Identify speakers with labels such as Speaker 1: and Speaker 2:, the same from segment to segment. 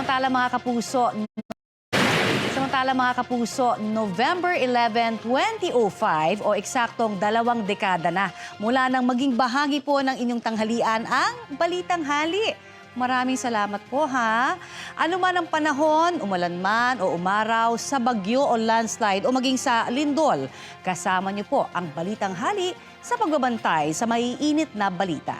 Speaker 1: Samantala mga kapuso, November 11, 2005 o eksaktong 2 dekada na mula nang maging bahagi po ng inyong tanghalian ang Balitang Hali. Maraming salamat po ha. Ano man ang panahon, umulan man o umaraw, sa bagyo o landslide o maging sa lindol, kasama niyo po ang Balitang Hali sa pagbabantay sa maiinit na balita.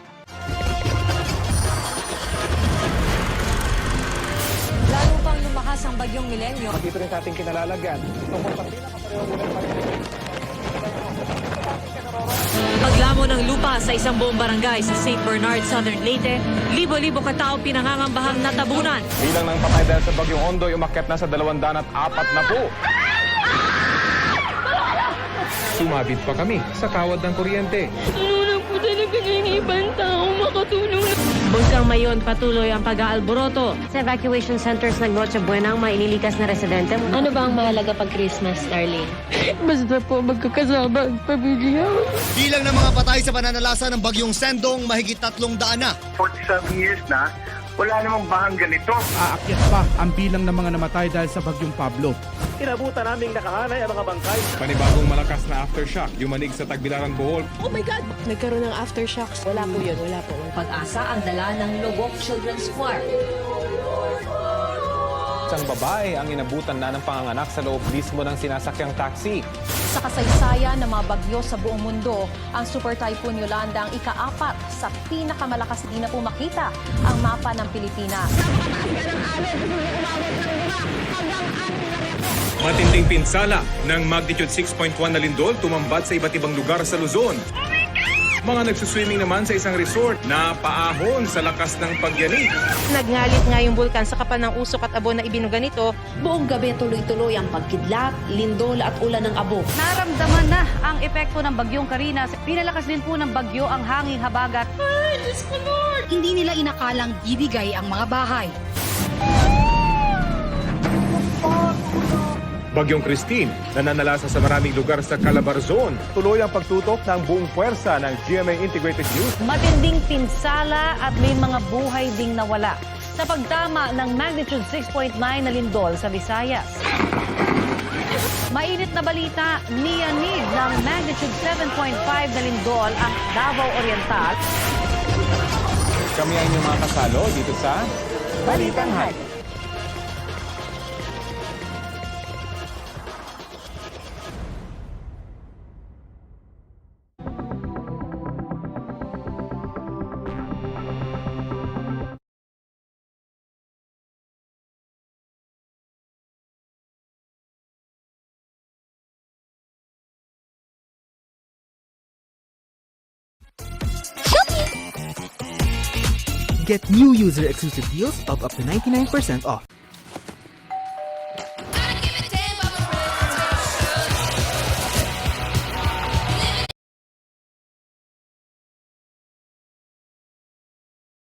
Speaker 2: Lalo pang lumakas ang bagyong Milenyo.
Speaker 3: Dito rin sa ating kinalalagyan. Tungkol sa pinakaparehong
Speaker 2: Paglamo ng lupa sa isang buong barangay sa St. Bernard, Southern Leyte, libo-libo katao pinangangambahang natabunan.
Speaker 3: Bilang ng patay dahil sa bagyong Ondoy, umakyat na sa 204 na po. Sumabit pa kami sa kawad ng kuryente.
Speaker 4: Tulungan po talaga ng ibang tao makatulong.
Speaker 2: Hanggang ngayon, patuloy ang pag-aalboroto. Sa evacuation centers ng Noche Buena ang maililikas na residente.
Speaker 4: Ano ba ang mahalaga pag Christmas, Darlene? Basta po magkakasama ang pamilya.
Speaker 5: Bilang ng mga patay sa pananalasa ng bagyong Sendong, mahigit 300 na.
Speaker 6: 47 years na, wala namang bahang ganito.
Speaker 7: Aakyat pa ang bilang ng mga namatay dahil sa bagyong Pablo.
Speaker 3: Inabutan naming nakahanay ang mga bangkay. Panibagong malakas na aftershock, yumanig sa Tagbilaran, Bohol.
Speaker 4: Oh my God! Nagkaroon ng aftershocks. Wala po yun, wala po.
Speaker 2: Pag-asa ang dala ng Lubok Children's Choir.
Speaker 3: Isang babae ang inabutan na ng panganganak sa loob mismo ng sinasakyang taxi.
Speaker 8: Sa kasaysayan ng mga bagyo sa buong mundo, ang Super Typhoon Yolanda ang ika-4 sa pinakamalakas. Di na po makita ang mapa ng Pilipinas.
Speaker 9: Matinding pinsala ng magnitude 6.1 na lindol tumambad sa iba't ibang lugar sa Luzon. Mga nagsuswimming naman sa isang resort na paahon sa lakas ng pagyanig.
Speaker 10: Nagngalit nga yung bulkan sa kapal ng usok at abo na ibinuga nito.
Speaker 11: Buong gabi tuloy-tuloy ang pagkidlat, lindol at ulan ng abo.
Speaker 1: Naramdaman na ang epekto ng bagyong Karina. Pinalakas din po ng bagyo ang hanging habagat.
Speaker 4: Ay, Diyos ko, Lord!
Speaker 11: Hindi nila inakalang bibigay ang mga bahay.
Speaker 9: Bagyong Christine, nananalasa sa maraming lugar sa Calabarzon.
Speaker 3: Tuloy ang pagtutok ng buong puwersa ng GMA Integrated News.
Speaker 1: Matinding pinsala at may mga buhay ding nawala sa pagtama ng magnitude 6.9 na lindol sa Visayas. Mainit na balita, niyanig ng magnitude 7.5 na lindol ang Davao Oriental.
Speaker 3: Kami ang inyong mga kasalo dito sa
Speaker 1: Balitang Hali.
Speaker 7: Get new user exclusive deals of up to 99% off.